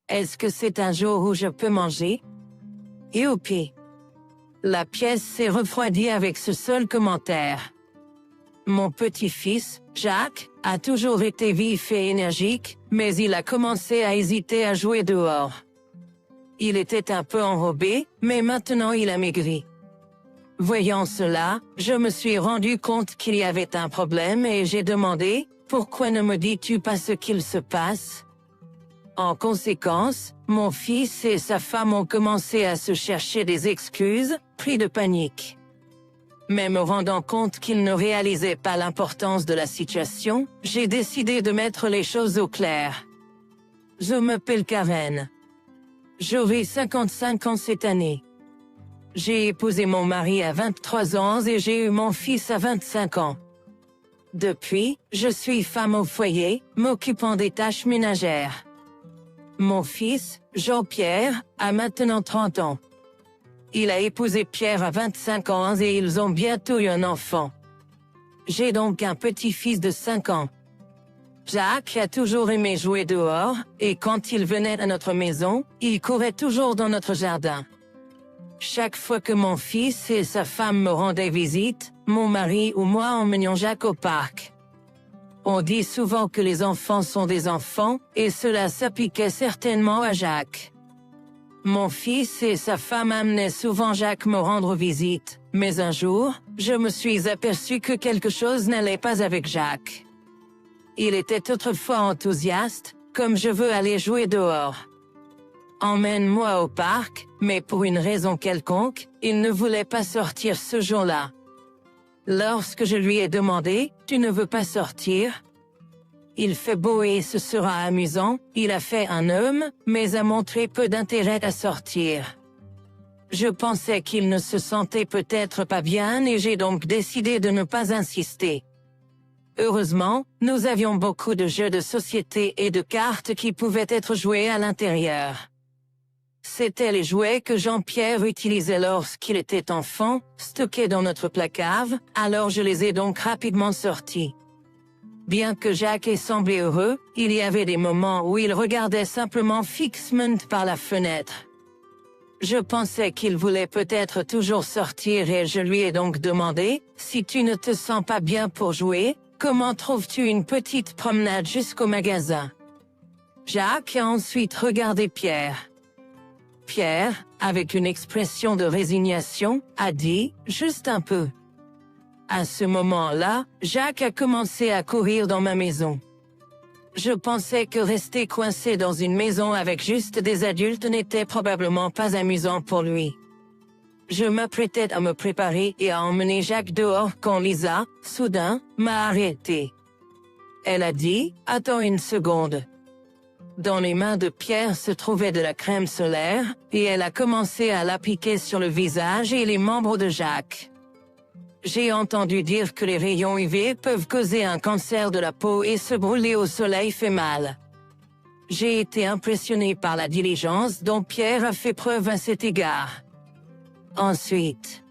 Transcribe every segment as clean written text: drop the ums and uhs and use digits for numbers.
Est-ce que c'est un jour où je peux manger? Youpi! La pièce s'est refroidie avec ce seul commentaire. Mon petit-fils, Jacques, a toujours été vif et énergique, mais il a commencé à hésiter à jouer dehors. Il était un peu enrobé, mais maintenant il a maigri. Voyant cela, je me suis rendu compte qu'il y avait un problème et j'ai demandé, « Pourquoi ne me dis-tu pas ce qu'il se passe ?» En conséquence, mon fils et sa femme ont commencé à se chercher des excuses, pris de panique. Mais me rendant compte qu'ils ne réalisaient pas l'importance de la situation, j'ai décidé de mettre les choses au clair. Je m'appelle Karen. J'aurai 55 ans cette année. J'ai épousé mon mari à 23 ans et j'ai eu mon fils à 25 ans. Depuis, je suis femme au foyer, m'occupant des tâches ménagères. Mon fils, Jean-Pierre, a maintenant 30 ans. Il a épousé Pierre à 25 ans et ils ont bientôt eu un enfant. J'ai donc un petit-fils de 5 ans. Jacques a toujours aimé jouer dehors, et quand il venait à notre maison, il courait toujours dans notre jardin. Chaque fois que mon fils et sa femme me rendaient visite, mon mari ou moi emmenions Jacques au parc. On dit souvent que les enfants sont des enfants, et cela s'appliquait certainement à Jacques. Mon fils et sa femme amenaient souvent Jacques me rendre visite, mais un jour, je me suis aperçu que quelque chose n'allait pas avec Jacques. Il était autrefois enthousiaste, comme je veux aller jouer dehors. Emmène-moi au parc, mais pour une raison quelconque, il ne voulait pas sortir ce jour-là. Lorsque je lui ai demandé, « Tu ne veux pas sortir ?» Il fait beau et ce sera amusant, il a fait un homme, mais a montré peu d'intérêt à sortir. Je pensais qu'il ne se sentait peut-être pas bien et j'ai donc décidé de ne pas insister. Heureusement, nous avions beaucoup de jeux de société et de cartes qui pouvaient être joués à l'intérieur. C'étaient les jouets que Jean-Pierre utilisait lorsqu'il était enfant, stockés dans notre placard, alors je les ai donc rapidement sortis. Bien que Jacques ait semblé heureux, il y avait des moments où il regardait simplement fixement par la fenêtre. Je pensais qu'il voulait peut-être toujours sortir et je lui ai donc demandé, « Si tu ne te sens pas bien pour jouer, comment trouves-tu une petite promenade jusqu'au magasin ?» Jacques a ensuite regardé Pierre. Pierre, avec une expression de résignation, a dit « Juste un peu ». À ce moment-là, Jacques a commencé à courir dans ma maison. Je pensais que rester coincé dans une maison avec juste des adultes n'était probablement pas amusant pour lui. Je m'apprêtais à me préparer et à emmener Jacques dehors quand Lisa, soudain, m'a arrêté. Elle a dit « Attends une seconde ». Dans les mains de Pierre se trouvait de la crème solaire, et elle a commencé à l'appliquer sur le visage et les membres de Jacques. J'ai entendu dire que les rayons UV peuvent causer un cancer de la peau et se brûler au soleil fait mal. J'ai été impressionné par la diligence dont Pierre a fait preuve à cet égard. Ensuite,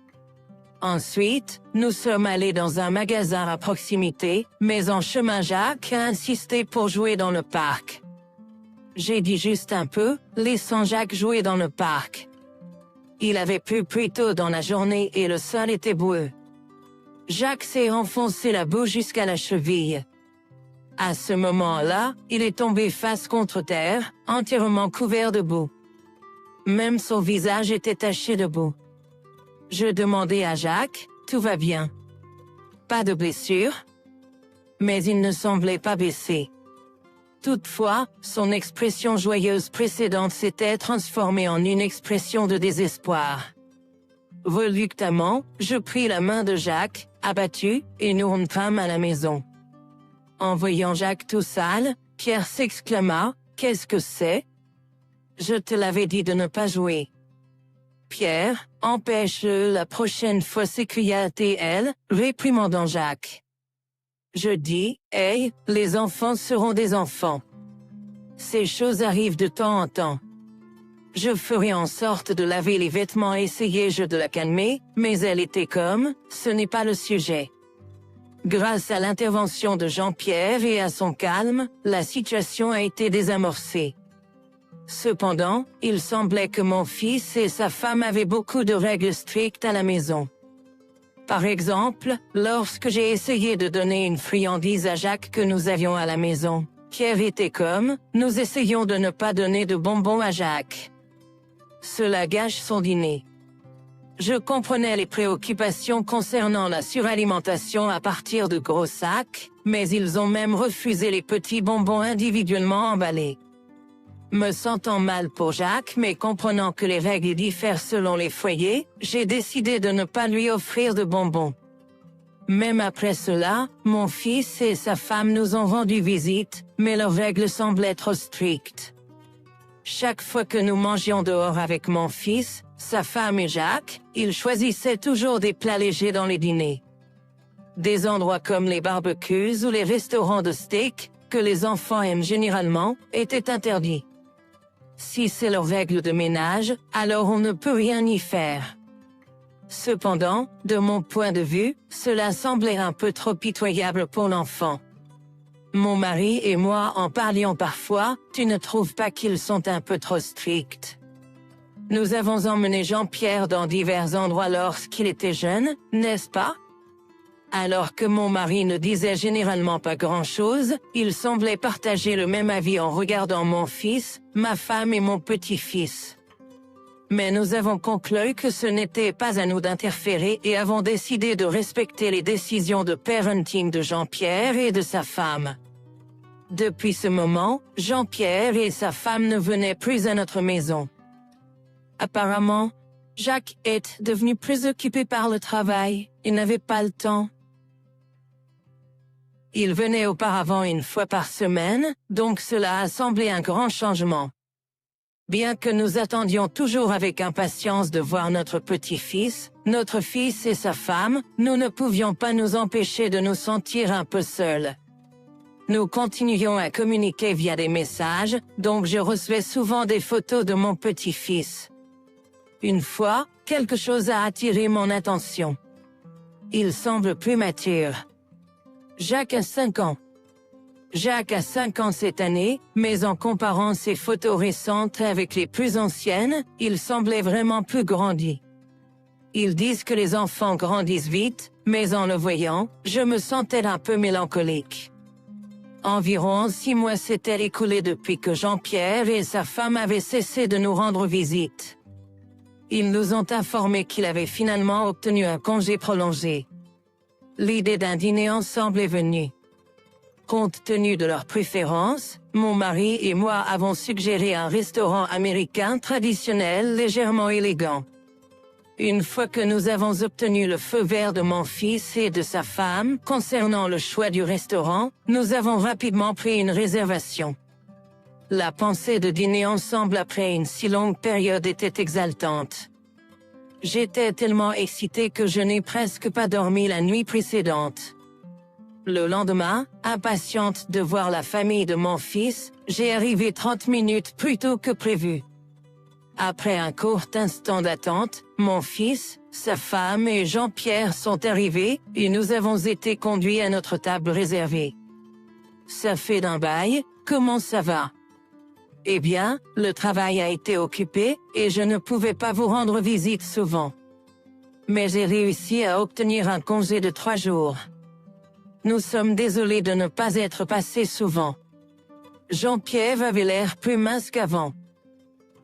nous sommes allés dans un magasin à proximité, mais en chemin Jacques a insisté pour jouer dans le parc. J'ai dit juste un peu, laissant Jacques jouer dans le parc. Il avait plu plus tôt dans la journée et le sol était boueux. Jacques s'est enfoncé la boue jusqu'à la cheville. À ce moment-là, il est tombé face contre terre, entièrement couvert de boue. Même son visage était taché de boue. Je demandai à Jacques, « Tout va bien? Pas de blessure ?» Mais il ne semblait pas baisser. Toutefois, son expression joyeuse précédente s'était transformée en une expression de désespoir. Reluctamment, je pris la main de Jacques, abattu, et nous rentrâmes à la maison. En voyant Jacques tout sale, Pierre s'exclama, « Qu'est-ce que c'est? Je te l'avais dit de ne pas jouer. » Pierre, empêche-le la prochaine fois, s'écria-t-elle, réprimandant Jacques. Je dis, « Hey, les enfants seront des enfants. Ces choses arrivent de temps en temps. » Je ferai en sorte de laver les vêtements, essayai-je de la calmer, mais elle était comme, « Ce n'est pas le sujet. » Grâce à l'intervention de Jean-Pierre et à son calme, la situation a été désamorcée. Cependant, il semblait que mon fils et sa femme avaient beaucoup de règles strictes à la maison. Par exemple, lorsque j'ai essayé de donner une friandise à Jacques que nous avions à la maison, Pierre était comme, nous essayons de ne pas donner de bonbons à Jacques. Cela gâche son dîner. Je comprenais les préoccupations concernant la suralimentation à partir de gros sacs, mais ils ont même refusé les petits bonbons individuellement emballés. Me sentant mal pour Jacques mais comprenant que les règles diffèrent selon les foyers, j'ai décidé de ne pas lui offrir de bonbons. Même après cela, mon fils et sa femme nous ont rendu visite, mais leurs règles semblaient trop strictes. Chaque fois que nous mangions dehors avec mon fils, sa femme et Jacques, ils choisissaient toujours des plats légers dans les dîners. Des endroits comme les barbecues ou les restaurants de steak, que les enfants aiment généralement, étaient interdits. Si c'est leur règle de ménage, alors on ne peut rien y faire. Cependant, de mon point de vue, cela semblait un peu trop pitoyable pour l'enfant. Mon mari et moi en parlions parfois, tu ne trouves pas qu'ils sont un peu trop stricts? Nous avons emmené Jean-Pierre dans divers endroits lorsqu'il était jeune, n'est-ce pas? Alors que mon mari ne disait généralement pas grand-chose, il semblait partager le même avis en regardant mon fils, ma femme et mon petit-fils. Mais nous avons conclu que ce n'était pas à nous d'interférer et avons décidé de respecter les décisions de parenting de Jean-Pierre et de sa femme. Depuis ce moment, Jean-Pierre et sa femme ne venaient plus à notre maison. Apparemment, Jacques est devenu plus occupé par le travail, il n'avait pas le temps. Il venait auparavant une fois par semaine, donc cela a semblé un grand changement. Bien que nous attendions toujours avec impatience de voir notre petit-fils, notre fils et sa femme, nous ne pouvions pas nous empêcher de nous sentir un peu seuls. Nous continuions à communiquer via des messages, donc je recevais souvent des photos de mon petit-fils. Une fois, quelque chose a attiré mon attention. Il semble plus mature. Jacques a 5 ans. Jacques a 5 ans cette année, mais en comparant ses photos récentes avec les plus anciennes, il semblait vraiment plus grandi. Ils disent que les enfants grandissent vite, mais en le voyant, je me sentais un peu mélancolique. Environ 6 mois s'étaient écoulés depuis que Jean-Pierre et sa femme avaient cessé de nous rendre visite. Ils nous ont informé qu'il avait finalement obtenu un congé prolongé. L'idée d'un dîner ensemble est venue. Compte tenu de leurs préférences, mon mari et moi avons suggéré un restaurant américain traditionnel légèrement élégant. Une fois que nous avons obtenu le feu vert de mon fils et de sa femme concernant le choix du restaurant, nous avons rapidement pris une réservation. La pensée de dîner ensemble après une si longue période était exaltante. J'étais tellement excitée que je n'ai presque pas dormi la nuit précédente. Le lendemain, impatiente de voir la famille de mon fils, j'ai arrivé 30 minutes plus tôt que prévu. Après un court instant d'attente, mon fils, sa femme et Jean-Pierre sont arrivés et nous avons été conduits à notre table réservée. Ça fait d'un bail, comment ça va? Eh bien, le travail a été occupé et je ne pouvais pas vous rendre visite souvent. Mais j'ai réussi à obtenir un congé de 3 jours. Nous sommes désolés de ne pas être passés souvent. Jean-Pierre avait l'air plus mince qu'avant.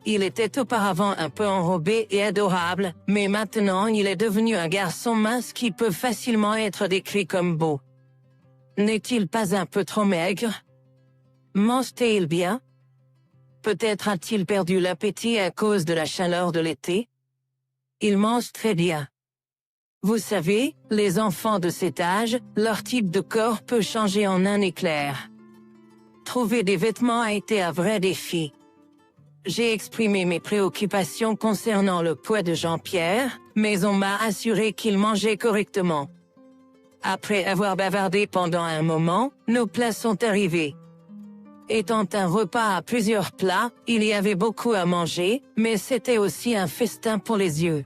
Il était auparavant un peu enrobé et adorable, mais maintenant il est devenu un garçon mince qui peut facilement être décrit comme beau. N'est-il pas un peu trop maigre? Mange-t-il bien? Peut-être a-t-il perdu l'appétit à cause de la chaleur de l'été? Il mange très bien. Vous savez, les enfants de cet âge, leur type de corps peut changer en un éclair. Trouver des vêtements a été un vrai défi. J'ai exprimé mes préoccupations concernant le poids de Jean-Pierre, mais on m'a assuré qu'il mangeait correctement. Après avoir bavardé pendant un moment, nos plats sont arrivés. Étant un repas à plusieurs plats, il y avait beaucoup à manger, mais c'était aussi un festin pour les yeux.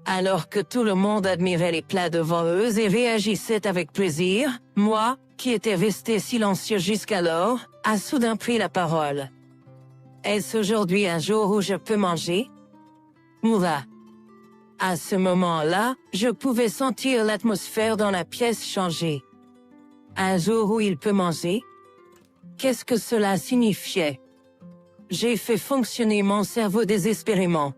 Alors que tout le monde admirait les plats devant eux et réagissait avec plaisir, moi, qui étais resté silencieux jusqu'alors, a soudain pris la parole. Est-ce aujourd'hui un jour où je peux manger? Moura. À ce moment-là, je pouvais sentir l'atmosphère dans la pièce changer. Un jour où il peut manger? Qu'est-ce que cela signifiait? J'ai fait fonctionner mon cerveau désespérément.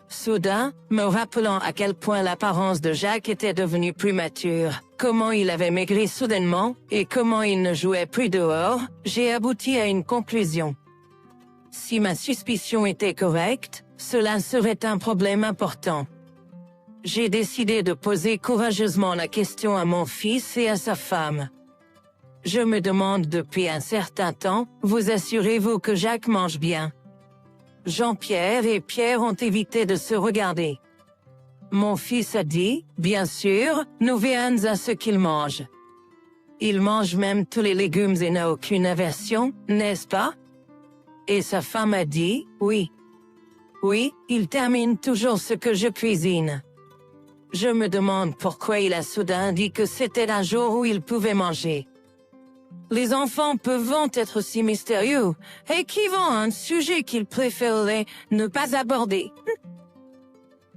Soudain, me rappelant à quel point l'apparence de Jacques était devenue plus mature, comment il avait maigri soudainement, et comment il ne jouait plus dehors, j'ai abouti à une conclusion. Si ma suspicion était correcte, cela serait un problème important. J'ai décidé de poser courageusement la question à mon fils et à sa femme. Je me demande depuis un certain temps, vous assurez-vous que Jacques mange bien? Jean-Pierre et Pierre ont évité de se regarder. Mon fils a dit, bien sûr, nous veillons à ce qu'il mange. Il mange même tous les légumes et n'a aucune aversion, n'est-ce pas? Et sa femme a dit, oui. Oui, il termine toujours ce que je cuisine. Je me demande pourquoi il a soudain dit que c'était un jour où il pouvait manger. Les enfants peuvent être si mystérieux et qui vont un sujet qu'ils préféreraient ne pas aborder.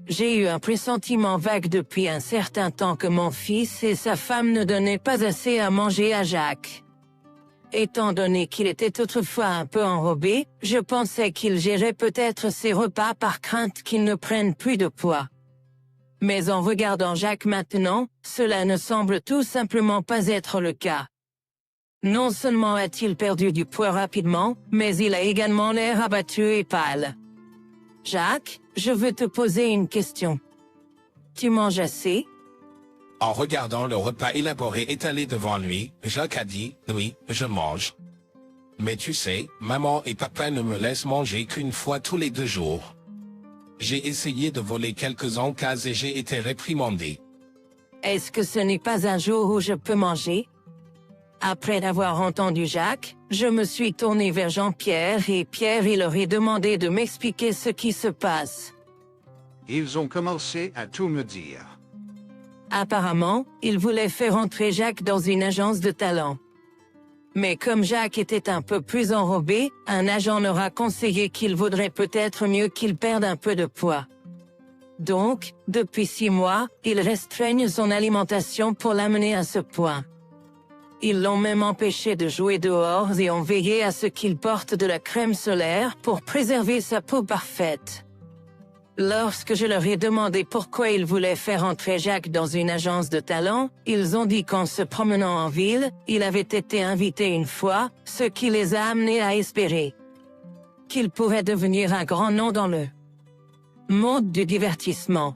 J'ai eu un pressentiment vague depuis un certain temps que mon fils et sa femme ne donnaient pas assez à manger à Jacques. Étant donné qu'il était autrefois un peu enrobé, je pensais qu'il gérait peut-être ses repas par crainte qu'il ne prenne plus de poids. Mais en regardant Jacques maintenant, cela ne semble tout simplement pas être le cas. Non seulement a-t-il perdu du poids rapidement, mais il a également l'air abattu et pâle. Jacques, je veux te poser une question. Tu manges assez? En regardant le repas élaboré étalé devant lui, Jacques a dit, oui, je mange. Mais tu sais, maman et papa ne me laissent manger qu'une fois tous les 2 jours. J'ai essayé de voler quelques encas et j'ai été réprimandé. Est-ce que ce n'est pas un jour où je peux manger? Après avoir entendu Jacques, je me suis tourné vers Jean-Pierre et Pierre il leur a demandé de m'expliquer ce qui se passe. Ils ont commencé à tout me dire. Apparemment, ils voulaient faire entrer Jacques dans une agence de talent. Mais comme Jacques était un peu plus enrobé, un agent leur a conseillé qu'il vaudrait peut-être mieux qu'il perde un peu de poids. Donc, depuis 6 mois, ils restreignent son alimentation pour l'amener à ce point. Ils l'ont même empêché de jouer dehors et ont veillé à ce qu'il porte de la crème solaire pour préserver sa peau parfaite. Lorsque je leur ai demandé pourquoi ils voulaient faire entrer Jacques dans une agence de talent, ils ont dit qu'en se promenant en ville, il avait été invité une fois, ce qui les a amenés à espérer qu'il pourrait devenir un grand nom dans le monde du divertissement.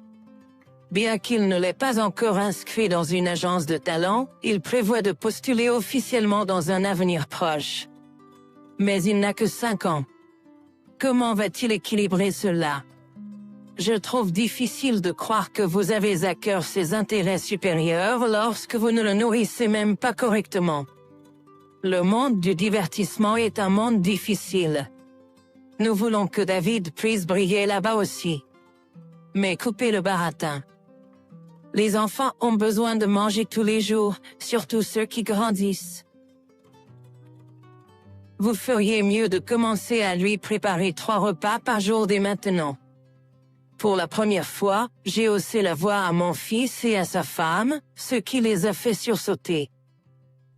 Bien qu'il ne l'ait pas encore inscrit dans une agence de talent, il prévoit de postuler officiellement dans un avenir proche. Mais il n'a que 5 ans. Comment va-t-il équilibrer cela? Je trouve difficile de croire que vous avez à cœur ses intérêts supérieurs lorsque vous ne le nourrissez même pas correctement. Le monde du divertissement est un monde difficile. Nous voulons que David puisse briller là-bas aussi. Mais coupez le baratin. Les enfants ont besoin de manger tous les jours, surtout ceux qui grandissent. Vous feriez mieux de commencer à lui préparer 3 repas par jour dès maintenant. Pour la première fois, j'ai haussé la voix à mon fils et à sa femme, ce qui les a fait sursauter.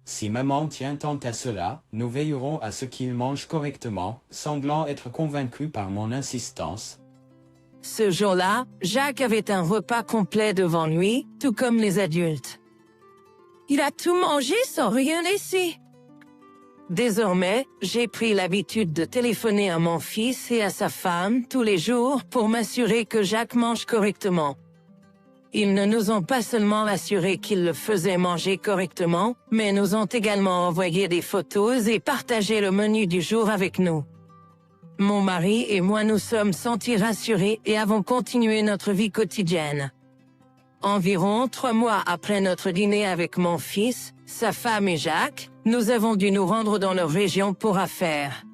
Si maman tient tant à cela, nous veillerons à ce qu'il mange correctement, semblant être convaincu par mon insistance. Ce jour-là, Jacques avait un repas complet devant lui, tout comme les adultes. Il a tout mangé sans rien laisser. Désormais, j'ai pris l'habitude de téléphoner à mon fils et à sa femme tous les jours pour m'assurer que Jacques mange correctement. Ils ne nous ont pas seulement assuré qu'ils le faisaient manger correctement, mais nous ont également envoyé des photos et partagé le menu du jour avec nous. Mon mari et moi nous sommes sentis rassurés et avons continué notre vie quotidienne. Environ 3 mois après notre dîner avec mon fils, sa femme et Jacques, nous avons dû nous rendre dans leur région pour affaires.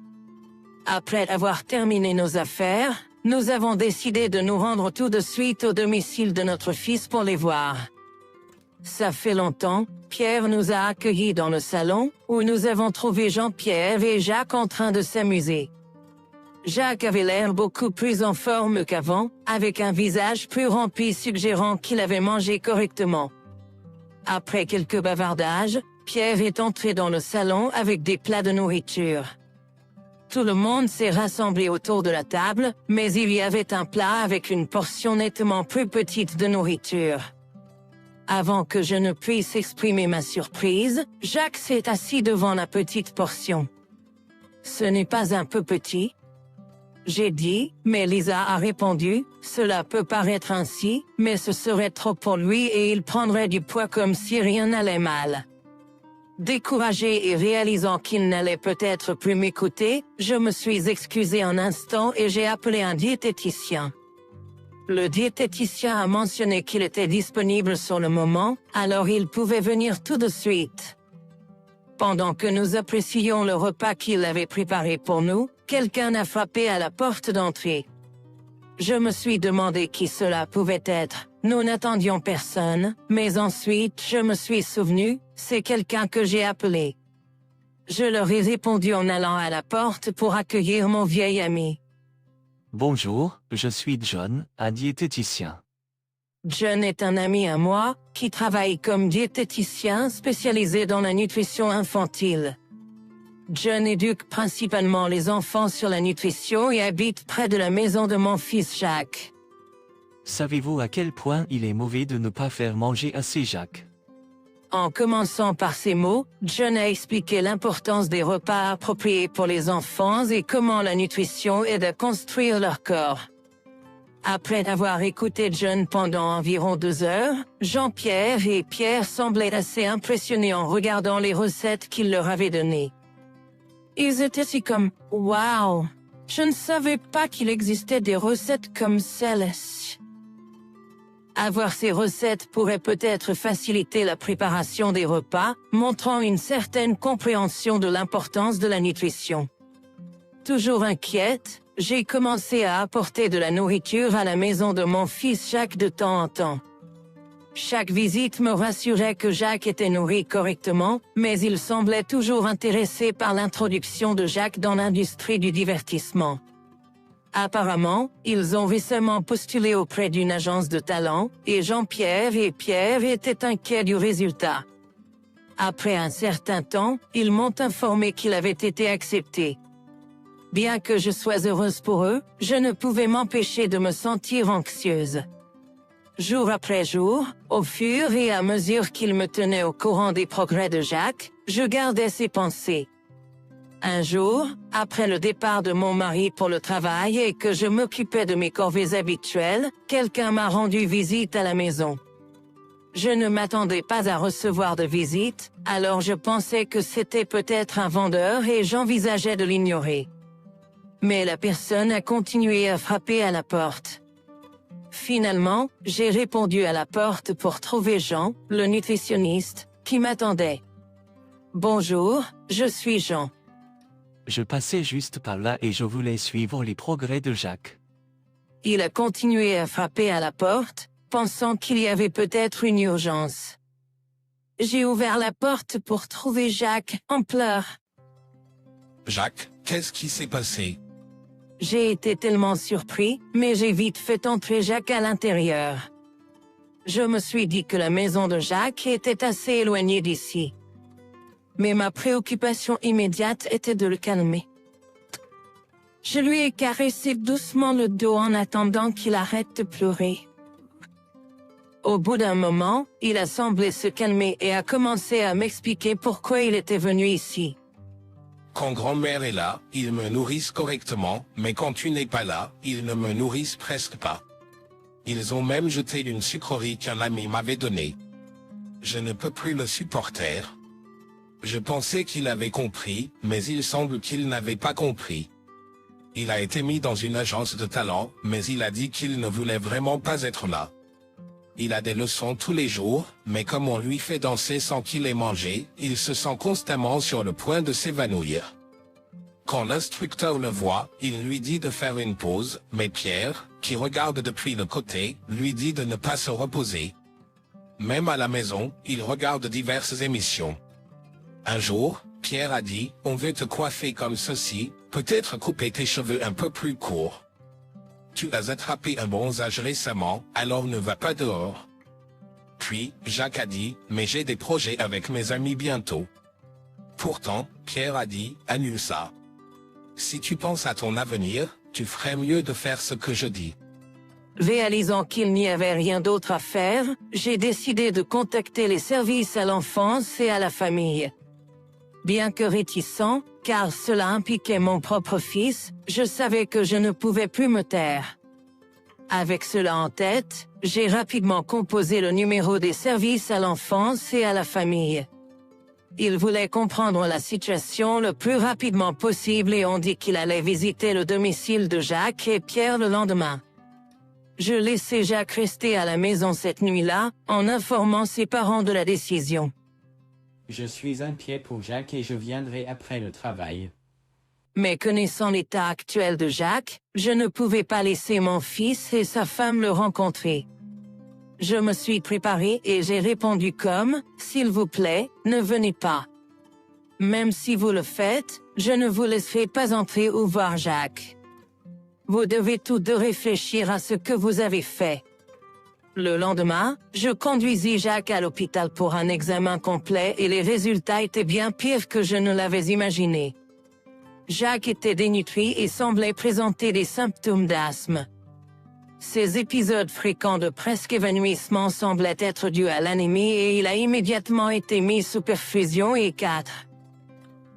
Après avoir terminé nos affaires, nous avons décidé de nous rendre tout de suite au domicile de notre fils pour les voir. Ça fait longtemps, Pierre nous a accueillis dans le salon, où nous avons trouvé Jean-Pierre et Jacques en train de s'amuser. Jacques avait l'air beaucoup plus en forme qu'avant, avec un visage plus rempli suggérant qu'il avait mangé correctement. Après quelques bavardages, Pierre est entré dans le salon avec des plats de nourriture. Tout le monde s'est rassemblé autour de la table, mais il y avait un plat avec une portion nettement plus petite de nourriture. Avant que je ne puisse exprimer ma surprise, Jacques s'est assis devant la petite portion. « Ce n'est pas un peu petit ?» J'ai dit, mais Lisa a répondu, « Cela peut paraître ainsi, mais ce serait trop pour lui et il prendrait du poids comme si rien n'allait mal. » Découragé et réalisant qu'il n'allait peut-être plus m'écouter, je me suis excusé un instant et j'ai appelé un diététicien. Le diététicien a mentionné qu'il était disponible sur le moment, alors il pouvait venir tout de suite. Pendant que nous apprécions le repas qu'il avait préparé pour nous, quelqu'un a frappé à la porte d'entrée. Je me suis demandé qui cela pouvait être. Nous n'attendions personne, mais ensuite je me suis souvenu, c'est quelqu'un que j'ai appelé. Je leur ai répondu en allant à la porte pour accueillir mon vieil ami. Bonjour, je suis John, un diététicien. John est un ami à moi, qui travaille comme diététicien spécialisé dans la nutrition infantile. John éduque principalement les enfants sur la nutrition et habite près de la maison de mon fils Jacques. Savez-vous à quel point il est mauvais de ne pas faire manger assez Jacques? En commençant par ces mots, John a expliqué l'importance des repas appropriés pour les enfants et comment la nutrition aide à construire leur corps. Après avoir écouté John pendant environ 2 heures, Jean-Pierre et Pierre semblaient assez impressionnés en regardant les recettes qu'il leur avait données. Ils étaient si comme « Wow! Je ne savais pas qu'il existait des recettes comme celle-ci. » Avoir ces recettes pourrait peut-être faciliter la préparation des repas, montrant une certaine compréhension de l'importance de la nutrition. Toujours inquiète, j'ai commencé à apporter de la nourriture à la maison de mon fils Jacques de temps en temps. Chaque visite me rassurait que Jacques était nourri correctement, mais il semblait toujours intéressé par l'introduction de Jacques dans l'industrie du divertissement. Apparemment, ils ont récemment postulé auprès d'une agence de talent, et Jean-Pierre et Pierre étaient inquiets du résultat. Après un certain temps, ils m'ont informé qu'il avait été accepté. Bien que je sois heureuse pour eux, je ne pouvais m'empêcher de me sentir anxieuse. Jour après jour, au fur et à mesure qu'il me tenait au courant des progrès de Jacques, je gardais ses pensées. Un jour, après le départ de mon mari pour le travail et que je m'occupais de mes corvées habituelles, quelqu'un m'a rendu visite à la maison. Je ne m'attendais pas à recevoir de visite, alors je pensais que c'était peut-être un vendeur et j'envisageais de l'ignorer. Mais la personne a continué à frapper à la porte. Finalement, j'ai répondu à la porte pour trouver Jean, le nutritionniste, qui m'attendait. « Bonjour, je suis Jean. » Je passais juste par là et je voulais suivre les progrès de Jacques. Il a continué à frapper à la porte, pensant qu'il y avait peut-être une urgence. J'ai ouvert la porte pour trouver Jacques, en pleurs. Jacques, qu'est-ce qui s'est passé? J'ai été tellement surpris, mais j'ai vite fait entrer Jacques à l'intérieur. Je me suis dit que la maison de Jacques était assez éloignée d'ici. Mais ma préoccupation immédiate était de le calmer. Je lui ai caressé doucement le dos en attendant qu'il arrête de pleurer. Au bout d'un moment, il a semblé se calmer et a commencé à m'expliquer pourquoi il était venu ici. Quand grand-mère est là, ils me nourrissent correctement, mais quand tu n'es pas là, ils ne me nourrissent presque pas. Ils ont même jeté une sucrerie qu'un ami m'avait donnée. Je ne peux plus le supporter. Je pensais qu'il avait compris, mais il semble qu'il n'avait pas compris. Il a été mis dans une agence de talent, mais il a dit qu'il ne voulait vraiment pas être là. Il a des leçons tous les jours, mais comme on lui fait danser sans qu'il ait mangé, il se sent constamment sur le point de s'évanouir. Quand l'instructeur le voit, il lui dit de faire une pause, mais Pierre, qui regarde depuis le côté, lui dit de ne pas se reposer. Même à la maison, il regarde diverses émissions. Un jour, Pierre a dit, on veut te coiffer comme ceci, peut-être couper tes cheveux un peu plus courts. Tu as attrapé un bronzage récemment, alors ne va pas dehors. Puis, Jacques a dit, mais j'ai des projets avec mes amis bientôt. Pourtant, Pierre a dit, annule ça. Si tu penses à ton avenir, tu ferais mieux de faire ce que je dis. Réalisant qu'il n'y avait rien d'autre à faire, j'ai décidé de contacter les services à l'enfance et à la famille. Bien que réticent, car cela impliquait mon propre fils, je savais que je ne pouvais plus me taire. Avec cela en tête, j'ai rapidement composé le numéro des services à l'enfance et à la famille. Il voulait comprendre la situation le plus rapidement possible et on dit qu'il allait visiter le domicile de Jacques et Pierre le lendemain. Je laissai Jacques rester à la maison cette nuit-là, en informant ses parents de la décision. Je suis inquiet pour Jacques et je viendrai après le travail. Mais connaissant l'état actuel de Jacques, je ne pouvais pas laisser mon fils et sa femme le rencontrer. Je me suis préparé et j'ai répondu comme, s'il vous plaît, ne venez pas. Même si vous le faites, je ne vous laisserai pas entrer ou voir Jacques. Vous devez tous deux réfléchir à ce que vous avez fait. Le lendemain, je conduisis Jacques à l'hôpital pour un examen complet et les résultats étaient bien pires que je ne l'avais imaginé. Jacques était dénutri et semblait présenter des symptômes d'asthme. Ces épisodes fréquents de presque évanouissement semblaient être dus à l'anémie et il a immédiatement été mis sous perfusion et 4.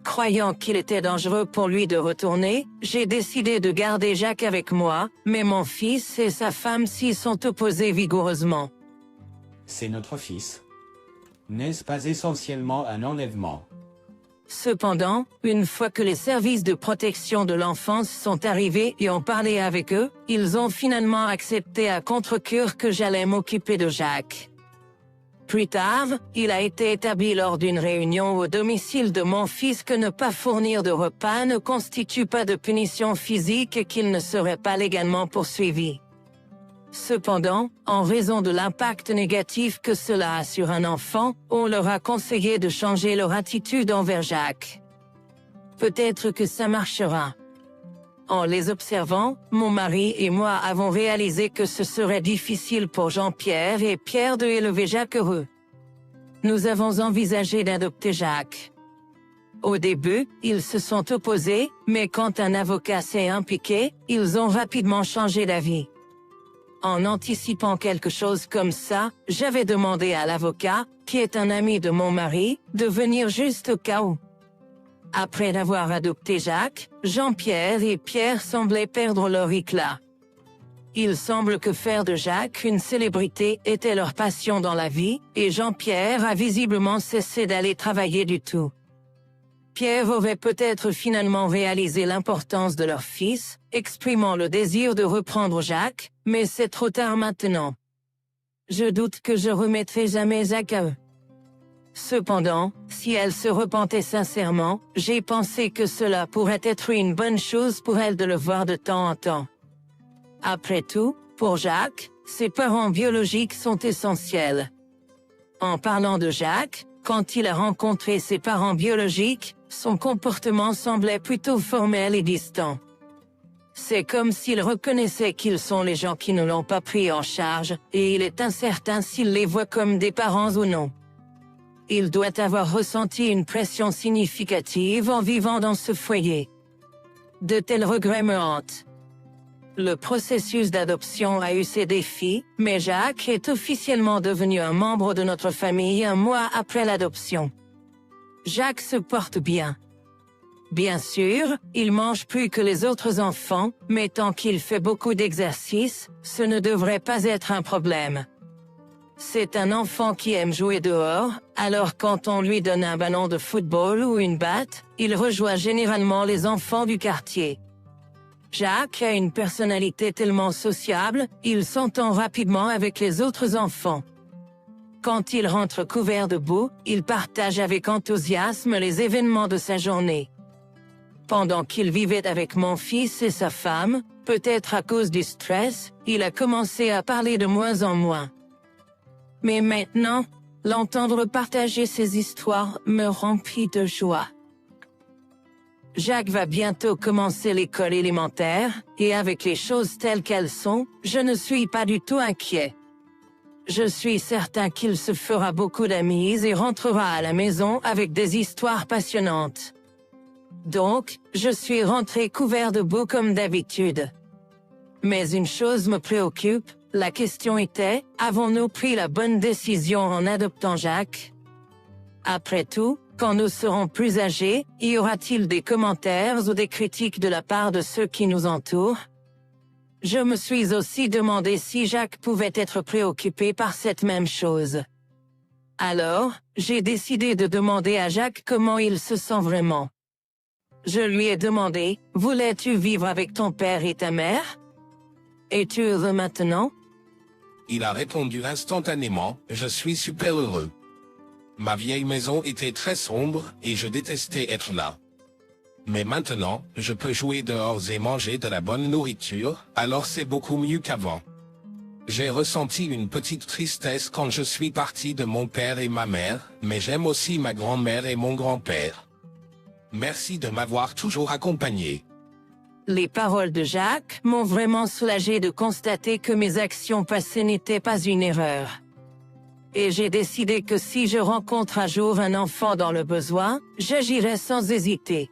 Croyant qu'il était dangereux pour lui de retourner, j'ai décidé de garder Jacques avec moi, mais mon fils et sa femme s'y sont opposés vigoureusement. C'est notre fils. N'est-ce pas essentiellement un enlèvement? Cependant, une fois que les services de protection de l'enfance sont arrivés et ont parlé avec eux, ils ont finalement accepté à contre-cœur que j'allais m'occuper de Jacques. Plus tard, il a été établi lors d'une réunion au domicile de mon fils que ne pas fournir de repas ne constitue pas de punition physique et qu'il ne serait pas légalement poursuivi. Cependant, en raison de l'impact négatif que cela a sur un enfant, on leur a conseillé de changer leur attitude envers Jacques. Peut-être que ça marchera. En les observant, mon mari et moi avons réalisé que ce serait difficile pour Jean-Pierre et Pierre de élever Jacques heureux. Nous avons envisagé d'adopter Jacques. Au début, ils se sont opposés, mais quand un avocat s'est impliqué, ils ont rapidement changé d'avis. En anticipant quelque chose comme ça, j'avais demandé à l'avocat, qui est un ami de mon mari, de venir juste au cas où. Après avoir adopté Jacques, Jean-Pierre et Pierre semblaient perdre leur éclat. Il semble que faire de Jacques une célébrité était leur passion dans la vie, et Jean-Pierre a visiblement cessé d'aller travailler du tout. Pierre aurait peut-être finalement réalisé l'importance de leur fils, exprimant le désir de reprendre Jacques, mais c'est trop tard maintenant. Je doute que je remettrai jamais Jacques à eux. Cependant, si elle se repentait sincèrement, j'ai pensé que cela pourrait être une bonne chose pour elle de le voir de temps en temps. Après tout, pour Jacques, ses parents biologiques sont essentiels. En parlant de Jacques, quand il a rencontré ses parents biologiques, son comportement semblait plutôt formel et distant. C'est comme s'il reconnaissait qu'ils sont les gens qui ne l'ont pas pris en charge, et il est incertain s'il les voit comme des parents ou non. Il doit avoir ressenti une pression significative en vivant dans ce foyer. De tels regrets me hantent. Le processus d'adoption a eu ses défis, mais Jacques est officiellement devenu un membre de notre famille un mois après l'adoption. Jacques se porte bien. Bien sûr, il mange plus que les autres enfants, mais tant qu'il fait beaucoup d'exercices, ce ne devrait pas être un problème. C'est un enfant qui aime jouer dehors, alors quand on lui donne un ballon de football ou une batte, il rejoint généralement les enfants du quartier. Jacques a une personnalité tellement sociable, il s'entend rapidement avec les autres enfants. Quand il rentre couvert de boue, il partage avec enthousiasme les événements de sa journée. Pendant qu'il vivait avec mon fils et sa femme, peut-être à cause du stress, il a commencé à parler de moins en moins. Mais maintenant, l'entendre partager ses histoires me remplit de joie. Jacques va bientôt commencer l'école élémentaire, et avec les choses telles qu'elles sont, je ne suis pas du tout inquiet. Je suis certain qu'il se fera beaucoup d'amis et rentrera à la maison avec des histoires passionnantes. Donc, je suis rentré couvert de boue comme d'habitude. Mais une chose me préoccupe, la question était, avons-nous pris la bonne décision en adoptant Jacques? Après tout, quand nous serons plus âgés, y aura-t-il des commentaires ou des critiques de la part de ceux qui nous entourent? Je me suis aussi demandé si Jacques pouvait être préoccupé par cette même chose. Alors, j'ai décidé de demander à Jacques comment il se sent vraiment. Je lui ai demandé, voulais-tu vivre avec ton père et ta mère? Es-tu heureux maintenant? Il a répondu instantanément, je suis super heureux. Ma vieille maison était très sombre et je détestais être là. Mais maintenant, je peux jouer dehors et manger de la bonne nourriture, alors c'est beaucoup mieux qu'avant. J'ai ressenti une petite tristesse quand je suis parti de mon père et ma mère, mais j'aime aussi ma grand-mère et mon grand-père. Merci de m'avoir toujours accompagné. Les paroles de Jacques m'ont vraiment soulagé de constater que mes actions passées n'étaient pas une erreur. Et j'ai décidé que si je rencontre un jour un enfant dans le besoin, j'agirai sans hésiter.